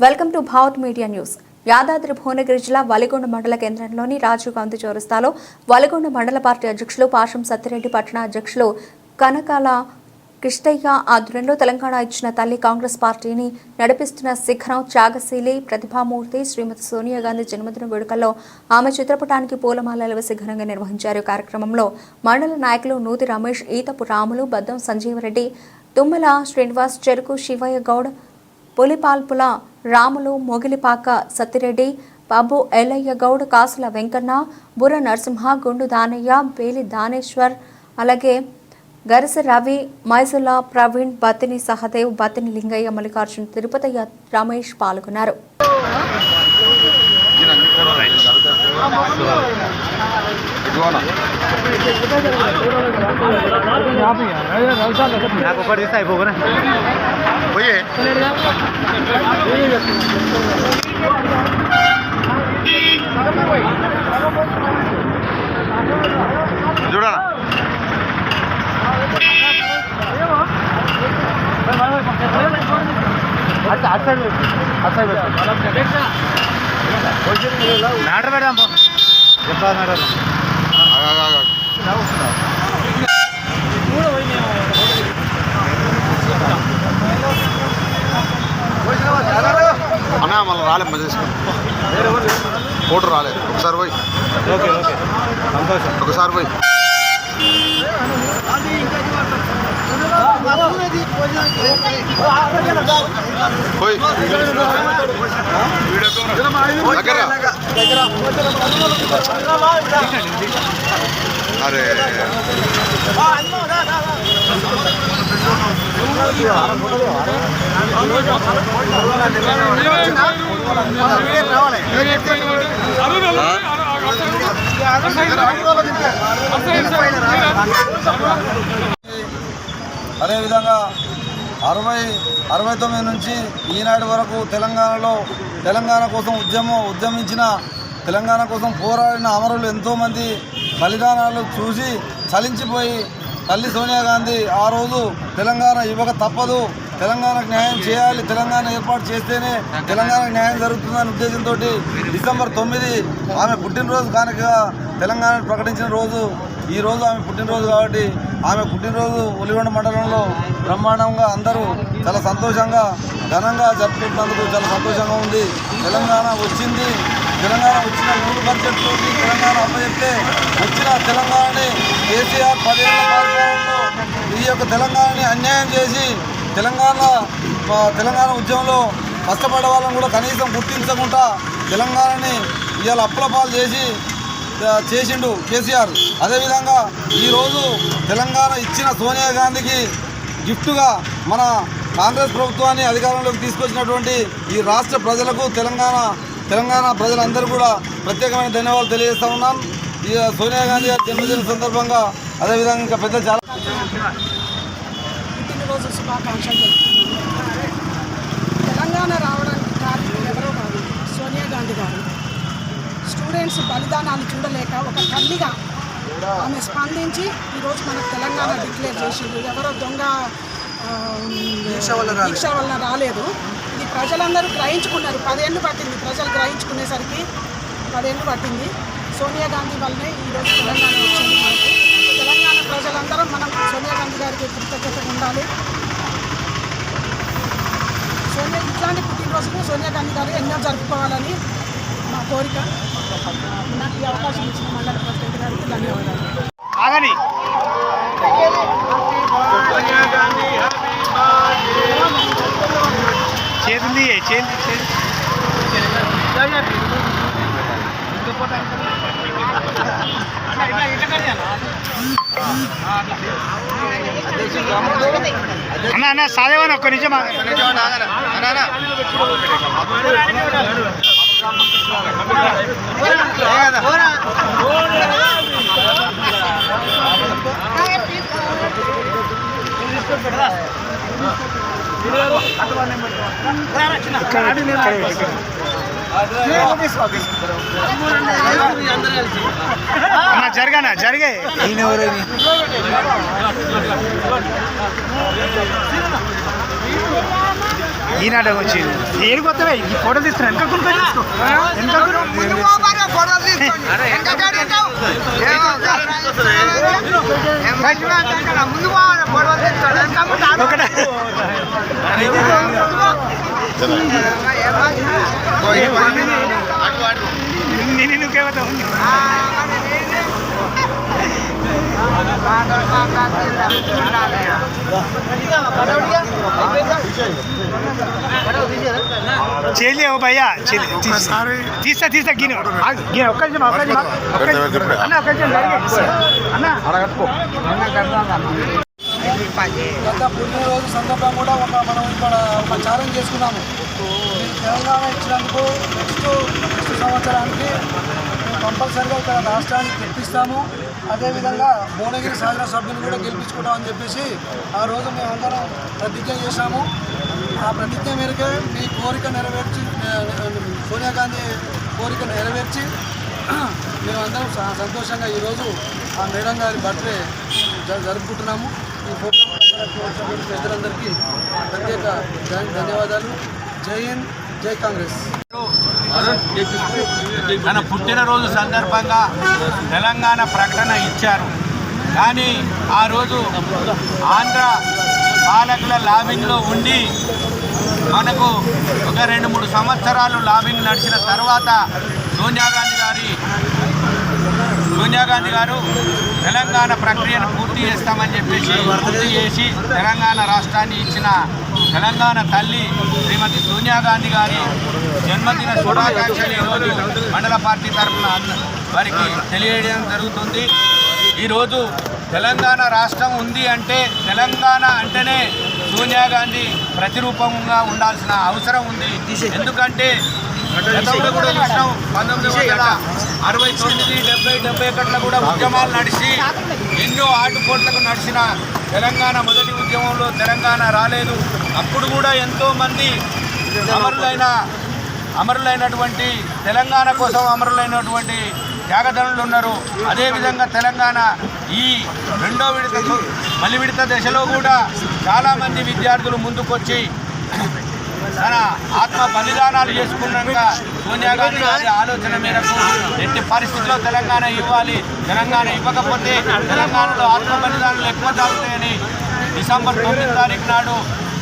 Welcome to Bharat media news. Yadadri Bhuvanagiri జిల్లా వలిగొండ మండల కేంద్రంలోని రాజీవ్ గాంధీ చౌరస్తాలో వలిగొండ మండల పార్టీ అధ్యక్షులు పాషం సత్తిరెడ్డి, పట్టణ అధ్యక్షులు కనకాల కృష్ణయ్య ఆధ్వర్యంలో తెలంగాణ ఇచ్చిన తల్లి కాంగ్రెస్ పార్టీని నడిపిస్తున్న శిఖరం త్యాగశీలి ప్రతిభామూర్తి శ్రీమతి సోనియా గాంధీ జన్మదిన వేడుకల్లో ఆమె చిత్రపటానికి పూలమాలలు వేసి ఘనంగా నిర్వహించారు. కార్యక్రమంలో మండల నాయకులు నూతి రమేష్, ఈతపు రాములు, బద్దం సంజీవరెడ్డి, తుమ్మల శ్రీనివాస్, చెరుకు శివయ్య గౌడ్, పులిపాల్పుల రాములు, మొగిలిపాక సత్తిరెడ్డి, బాబు ఎల్లయ్య గౌడ్, కాసుల వెంకన్న, బుర్ర నరసింహ, గుండు దానయ్య, బేలి దానేశ్వర్, అలాగే గరస రవి, మైసుల్లా ప్రవీణ్, బత్తిని సహదేవ్, బత్తిని లింగయ్య, మల్లికార్జున్, తిరుపతయ్య, రమేష్ పాల్గొన్నారు. చూడా మ్యాటర్ పెడదాం మ్యాటర్ అన్నా మళ్ళీ రాలేదు మధ్య ఫోటో రాలేదు. ఒకసారి పోయి ఒకసారి పోయి అరే అదేవిధంగా 69 నుంచి ఈనాటి వరకు తెలంగాణ కోసం ఉద్యమించిన, తెలంగాణ కోసం పోరాడిన అమరులు ఎంతోమంది బలిదానాలు చూసి చలించిపోయి తల్లి సోనియా గాంధీ ఆ రోజు తెలంగాణ ఇవ్వక తప్పదు, తెలంగాణకు న్యాయం చేయాలి, తెలంగాణ ఏర్పాటు చేస్తేనే తెలంగాణకు న్యాయం జరుగుతుందనే ఉద్దేశంతో డిసెంబర్ 9 ఆమె పుట్టినరోజు కానుకగా తెలంగాణ ప్రకటించిన రోజు ఈ రోజు ఆమె పుట్టినరోజు. కాబట్టి ఆమె పుట్టినరోజు వలిగొండ మండలంలో బ్రహ్మాండంగా అందరూ చాలా సంతోషంగా ఘనంగా జరుపుకుంటున్నందుకు చాలా సంతోషంగా ఉంది. తెలంగాణ వచ్చింది, తెలంగాణ వచ్చిన 3 బడ్జెట్తో తెలంగాణ అప్పచెప్తే వచ్చిన తెలంగాణని కేసీఆర్ 10 ఏళ్ల పరిపాలనలో ఈ యొక్క తెలంగాణని అన్యాయం చేసి తెలంగాణ ఉద్యమంలో కష్టపడే వాళ్ళని కూడా కనీసం గుర్తించకుండా తెలంగాణని ఇవాళ అప్పుల పాలు చేసిండు కేసీఆర్. అదేవిధంగా ఈరోజు తెలంగాణ ఇచ్చిన సోనియా గాంధీకి గిఫ్ట్గా మన కాంగ్రెస్ ప్రభుత్వాన్ని అధికారంలోకి తీసుకొచ్చినటువంటి ఈ రాష్ట్ర ప్రజలకు తెలంగాణ ప్రజలందరూ కూడా ప్రత్యేకమైన ధన్యవాదాలు తెలియజేస్తా ఉన్నాం. ఈ సోనియా గాంధీ గారి జన్మదిన సందర్భంగా అదేవిధంగా ఇంకా పెద్ద చాలా పుట్టినరోజు శుభాకాంక్షలు తెలుపుతున్నాను. తెలంగాణ రావడానికి కారణం ఎవరో కాదు, సోనియా గాంధీ గారు. స్టూడెంట్స్ బలిదానాలు చూడలేక ఒక తల్లిగా ఆమె స్పందించి ఈరోజు మనకు తెలంగాణ డిక్లేర్ చేసింది. ఎవరో దొంగ దీక్ష వలన రాలేదు. ఇది ప్రజలందరూ గ్రహించుకున్నారు. 10 ఏళ్ళు పట్టింది ప్రజలు గ్రహించుకునేసరికి, 10 ఏళ్ళు పట్టింది. సోనియా గాంధీ వల్లనే ఈరోజు తెలంగాణ వచ్చింది. మనకు తెలంగాణ ప్రజలందరం మనం సోనియా గాంధీ గారికి కృతజ్ఞతగా ఉండాలి. ఇట్లాంటి పుట్టినరోజుకు సోనియా గాంధీ గారు ఎన్నో జరుపుకోవాలని మా కోరిక. నాకు ఈ అవకాశం ఇచ్చిన మండల ప్రెసిడెంట్ గారికి ధన్యవాదాలు. అన్న సాదేవన్ ఒక్క నిమిషం జరగానా జరిగే ఈనాడు వచ్చింది ఏడు కొత్తవే ఈ ఫోటో తీస్తున్నా నువ్వేమవుతావు చెల్లి ఓ భయ్యా తీస్తా గిన ఒక్క అన్న గత పుట్టినరోజు సందర్భంగా కూడా మనం ఇక్కడ ఒక ఛాలెంజ్ చేసుకున్నాము. తెలంగాణ ఇచ్చినందుకు నెక్స్ట్ సంవత్సరానికి కంపల్సరీగా ఇక్కడ రాష్ట్రానికి తెప్పిస్తాము. అదేవిధంగా భువనగిరి శాసన సభ్యులు కూడా గెలిపించుకుంటామని చెప్పేసి ఆ రోజు మేమందరం ప్రతిజ్ఞ చేశాము. ఆ ప్రతిజ్ఞ మేరకే మీ కోరిక నెరవేర్చి సోనియా గాంధీ కోరిక నెరవేర్చి మేమందరం సంతోషంగా ఈరోజు ఆ మేడం గారి బర్త్డే జరుపుకుంటున్నాము. ఈ ప్రోగ్రాం ప్రజలందరికీ ప్రత్యేక ధన్యవాదాలు. జై హింద్, జై కాంగ్రెస్. తన పుట్టినరోజు సందర్భంగా తెలంగాణ ప్రకటన ఇచ్చారు. కానీ ఆ రోజు ఆంధ్ర పాలకుల లాబింగ్లో ఉండి మనకు ఒక 2-3 సంవత్సరాలు లాబింగ్ నడిచిన తర్వాత సోనియా గాంధీ గారు తెలంగాణ ప్రక్రియను పూర్తి చేస్తామని చెప్పేసి పూర్తి చేసి తెలంగాణ రాష్ట్రాన్ని ఇచ్చిన తెలంగాణ తల్లి శ్రీమతి సోనియా గాంధీ గారి జన్మదిన శుభాకాంక్షలు ఈరోజు మండల పార్టీ తరఫున వారికి తెలియజేయడం జరుగుతుంది. ఈరోజు తెలంగాణ రాష్ట్రం ఉంది అంటే తెలంగాణ అంటేనే సోనియా గాంధీ ప్రతిరూపంగా ఉండాల్సిన అవసరం ఉంది. ఎందుకంటే గతంలో కూడా చూసినాం 1969, 70, 71లో కూడా ఉద్యమాలు నడిచి ఎన్నో ఆటుపోట్లకు నడిచిన తెలంగాణ మొదటి ఉద్యమంలో తెలంగాణ రాలేదు. అప్పుడు కూడా ఎంతోమంది అమరులైనటువంటి తెలంగాణ కోసం అమరులైనటువంటి త్యాగదనులు ఉన్నారు. అదేవిధంగా తెలంగాణ ఈ మలి విడత దశలో కూడా చాలామంది విద్యార్థులు ముందుకొచ్చి తన ఆత్మ బలిదానాలు చేసుకున్నాక సోనియా గాంధీ గారి ఆలోచన మేరకు ఎట్టి పరిస్థితుల్లో తెలంగాణ ఇవ్వాలి, తెలంగాణ ఇవ్వకపోతే తెలంగాణలో ఆత్మ బలిదానాలు ఎక్కువ జరుగుతాయని డిసెంబర్ 9 తారీఖు నాడు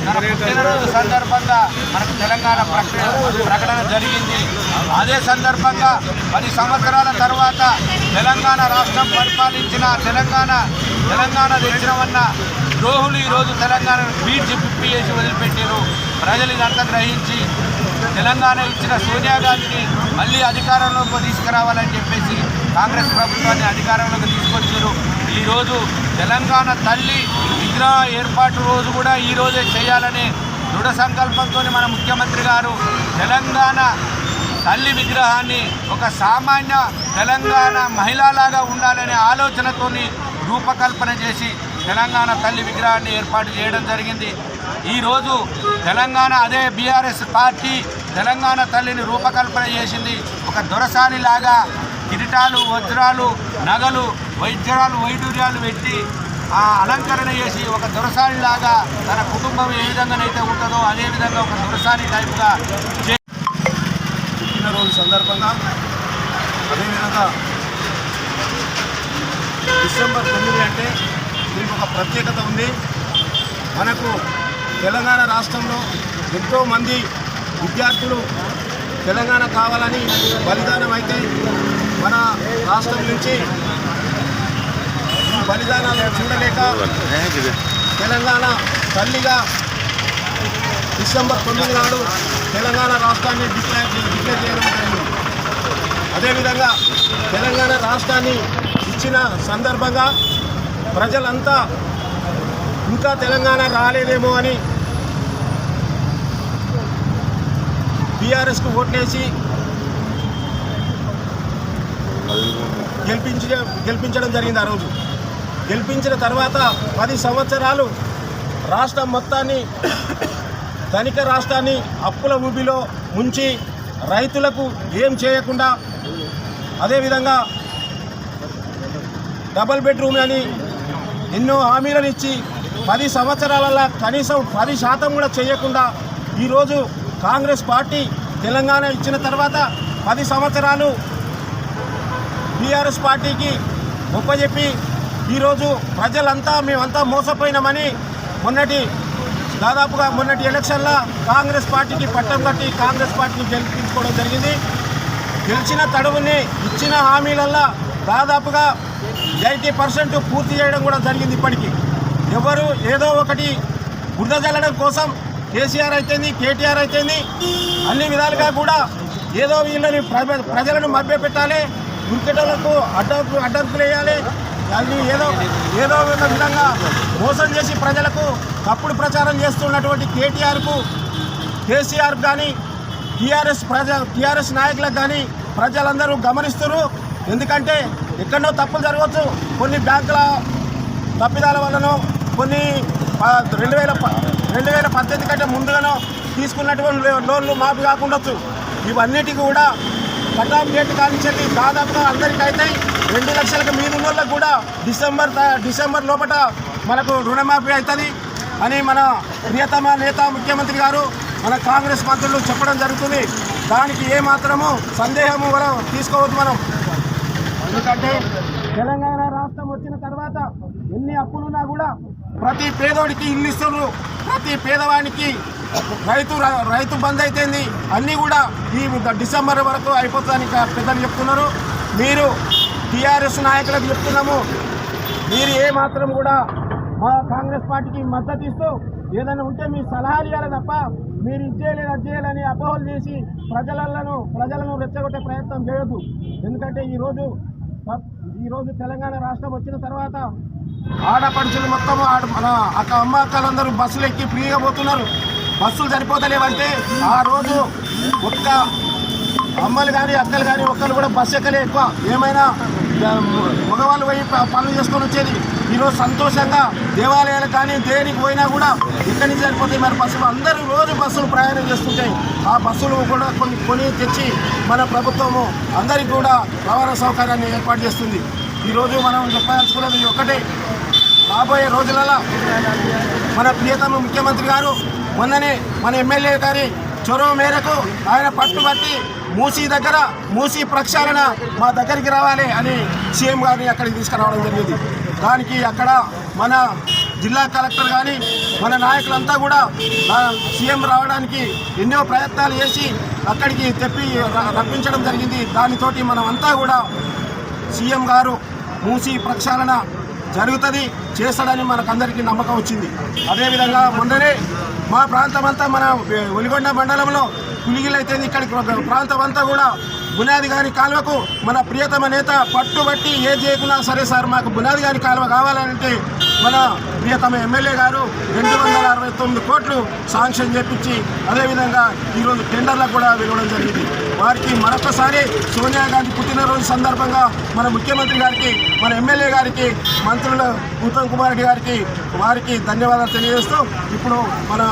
తన పుట్టినరోజు సందర్భంగా మనకు తెలంగాణ ప్రకటన జరిగింది. అదే సందర్భంగా 10 సంవత్సరాల తర్వాత తెలంగాణ రాష్ట్రం పరిపాలించిన తెలంగాణ తెచ్చినవన్న ద్రోహులు ఈరోజు తెలంగాణను పిప్పి చేసి వదిలిపెట్టారు. ప్రజలు ఇదంతా గ్రహించి తెలంగాణ ఇచ్చిన సోనియా గాంధీని మళ్ళీ అధికారంలోకి తీసుకురావాలని చెప్పేసి కాంగ్రెస్ ప్రభుత్వాన్ని అధికారంలోకి తీసుకొచ్చారు. ఈరోజు తెలంగాణ తల్లి విగ్రహ ఏర్పాటు రోజు కూడా ఈరోజే చేయాలని దృఢ సంకల్పంతో మన ముఖ్యమంత్రి గారు తెలంగాణ తల్లి విగ్రహాన్ని ఒక సామాన్య తెలంగాణ మహిళలాగా ఉండాలనే ఆలోచనతోని రూపకల్పన చేసి తెలంగాణ తల్లి విగ్రహాన్ని ఏర్పాటు చేయడం జరిగింది. ఈరోజు తెలంగాణ అదే బీఆర్ఎస్ పార్టీ తెలంగాణ తల్లిని రూపకల్పన చేసింది. ఒక దొరసానిలాగా కిరీటాలు, వజ్రాలు, నగలు, వైడూర్యాలు పెట్టి ఆ అలంకరణ చేసి ఒక దొరసానిలాగా తన కుటుంబం ఏ విధంగానైతే ఉంటుందో అదేవిధంగా ఒక దొరసాని టైపుగా పుట్టినరోజు సందర్భంగా అదేవిధంగా డిసెంబర్ 9 అంటే దీనికి ఒక ప్రత్యేకత ఉంది. మనకు తెలంగాణ రాష్ట్రంలో ఎంతోమంది విద్యార్థులు తెలంగాణ కావాలని బలిదానం అయితే మన రాష్ట్రం నుంచి బలిదానాలు చూడలేక తెలంగాణ తల్లిగా డిసెంబర్ 9 నాడు తెలంగాణ రాష్ట్రాన్ని డిక్లేర్ చేయడం జరిగింది. అదేవిధంగా తెలంగాణ రాష్ట్రాన్ని ఇచ్చిన సందర్భంగా ప్రజలంతా ఇంకా తెలంగాణ రాలేదేమో అని బీఆర్ఎస్కు ఓట్లేసి గెలిపించడం జరిగింది. ఆ రోజు గెలిపించిన తర్వాత 10 సంవత్సరాలు రాష్ట్రం మొత్తాన్ని ధనిక రాష్ట్రాన్ని అప్పుల ఊబిలో ముంచి రైతులకు ఏం చేయకుండా అదేవిధంగా డబుల్ బెడ్రూమ్ అని ఎన్నో హామీలను ఇచ్చి 10 సంవత్సరాలలో కనీసం 10% కూడా చేయకుండా ఈరోజు కాంగ్రెస్ పార్టీ తెలంగాణ ఇచ్చిన తర్వాత 10 సంవత్సరాలు టీఆర్ఎస్ పార్టీకి ఒప్పజెప్పి ఈరోజు ప్రజలంతా మేమంతా మోసపోయినామని దాదాపుగా మొన్నటి ఎలక్షన్లో కాంగ్రెస్ పార్టీకి పట్టం కట్టి కాంగ్రెస్ పార్టీని గెలిపించుకోవడం జరిగింది. గెలిచిన తడువుని ఇచ్చిన హామీలల్లో దాదాపుగా 80% పూర్తి చేయడం కూడా జరిగింది. ఇప్పటికీ ఎవరు ఏదో ఒకటి బురద జల్లడం కోసం కేసీఆర్ అయితేంది, కేటీఆర్ అయితేంది, అన్ని విధాలుగా కూడా ఏదో వీళ్ళని ప్రజలను మభ్యపెట్టాలి, క్రికెటర్లకు అడ్డంకులు వేయాలి, అది ఏదో ఒక విధంగా మోసం చేసి ప్రజలకు తప్పుడు ప్రచారం చేస్తున్నటువంటి కేసీఆర్ కానీ టీఆర్ఎస్ నాయకులకు కానీ ప్రజలందరూ గమనిస్తారు. ఎందుకంటే ఎక్కడో తప్పులు జరగవచ్చు, కొన్ని బ్యాంకుల తప్పిదాల వల్లనో, కొన్ని 2018 కంటే ముందుగానో తీసుకున్నటువంటి లోన్లు మాఫీ కాకుండొచ్చు. ఇవన్నిటికీ కూడా కటాఫ్ డేట్ కానించండి దాదాపుగా అందరికైతే 2 లక్షలకు మీదున్న వాళ్ళకు కూడా డిసెంబర్ లోపల మనకు రుణమాఫీ అవుతుంది అని మన ప్రియతమ నేత ముఖ్యమంత్రి గారు మన కాంగ్రెస్ మంత్రులు చెప్పడం జరుగుతుంది. దానికి ఏమాత్రము సందేహము మనం తీసుకోవద్దు. మనం ఎందుకంటే తెలంగాణ రాష్ట్రం వచ్చిన తర్వాత ఎన్ని అప్పులున్నా కూడా ప్రతి పేదోడికి ఇల్లు ఇస్తున్నారు, ప్రతి పేదవాడికి రైతు బంద్ అయితేంది, అన్నీ కూడా ఈ డిసెంబర్ వరకు అయిపోతుందని పెద్దలు చెప్తున్నారు. మీరు టీఆర్ఎస్ నాయకులకు చెప్తున్నాము, మీరు ఏమాత్రం కూడా మా కాంగ్రెస్ పార్టీకి మద్దతు ఇస్తూ ఏదైనా ఉంటే మీ సలహాలు ఇవ్వాలి తప్ప మీరు ఇచ్చేయలేదు అది చేయాలని అపోహలు చేసి ప్రజలను రెచ్చగొట్టే ప్రయత్నం చేయొద్దు. ఎందుకంటే ఈరోజు తెలంగాణ రాష్ట్రం వచ్చిన తర్వాత ఆడపడుచులు మొత్తం మన అక్కలందరూ బస్సులు ఎక్కి ఫ్రీగా పోతున్నారు. బస్సులు సరిపోతలేవంటే ఆ రోజు ఒక్క అమ్మలు కానీ అక్కలు కానీ ఒక్కరు కూడా బస్సు ఎక్కలే ఎక్కువ. ఏమైనా మగవాళ్ళు పోయి పనులు చేసుకొని వచ్చేది. ఈరోజు సంతోషంగా దేవాలయాలు కానీ దేనికి పోయినా కూడా ఇక్కడి నుంచి సరిపోతాయి. మరి బస్సులు అందరూ రోజు బస్సులు ప్రయాణం చేస్తుంటాయి. ఆ బస్సులు కూడా కొని తెచ్చి మన ప్రభుత్వము అందరికీ కూడా రవాణా సౌకర్యాన్ని ఏర్పాటు చేస్తుంది. ఈరోజు మనం చెప్పాల్సుకున్నది ఒకటే, రాబోయే రోజులలో మన ప్రియతమ ముఖ్యమంత్రి గారు మొన్ననే మన ఎమ్మెల్యే గారి చొరవ మేరకు ఆయన పట్టుబట్టి మూసీ ప్రక్షాళన మా దగ్గరికి రావాలి అని సీఎం గారిని అక్కడికి తీసుకురావడం జరిగింది. దానికి అక్కడ మన జిల్లా కలెక్టర్ కానీ మన నాయకులంతా కూడా సీఎం రావడానికి ఎన్నో ప్రయత్నాలు చేసి అక్కడికి రప్పించడం జరిగింది. దానితోటి మనం అంతా కూడా సీఎం గారు మూసీ ప్రక్షాళన జరుగుతుంది చేస్తాడని మనకందరికీ నమ్మకం వచ్చింది. అదేవిధంగా మొన్ననే మా ప్రాంతం అంతా మన ఒలిగొండ మండలంలో పులిగిలైతే ఇక్కడికి ప్రాంతం అంతా కూడా బునాది గారి కాలువకు మన ప్రియతమ నేత పట్టుబట్టి ఏది చేయకున్నా సరే సార్ మాకు బునాది గారి కాలువ కావాలంటే మన ప్రియతమ ఎమ్మెల్యే గారు 269 కోట్లు శాంక్షన్ చేపించి అదేవిధంగా ఈరోజు టెండర్లకు కూడా వెళ్ళడం జరిగింది. వారికి మరొకసారి సోనియా గాంధీ పుట్టినరోజు సందర్భంగా మన ముఖ్యమంత్రి గారికి, మన ఎమ్మెల్యే గారికి, మంత్రుల ఉత్తమ్ కుమార్ రెడ్డి గారికి వారికి ధన్యవాదాలు తెలియజేస్తూ ఇప్పుడు మన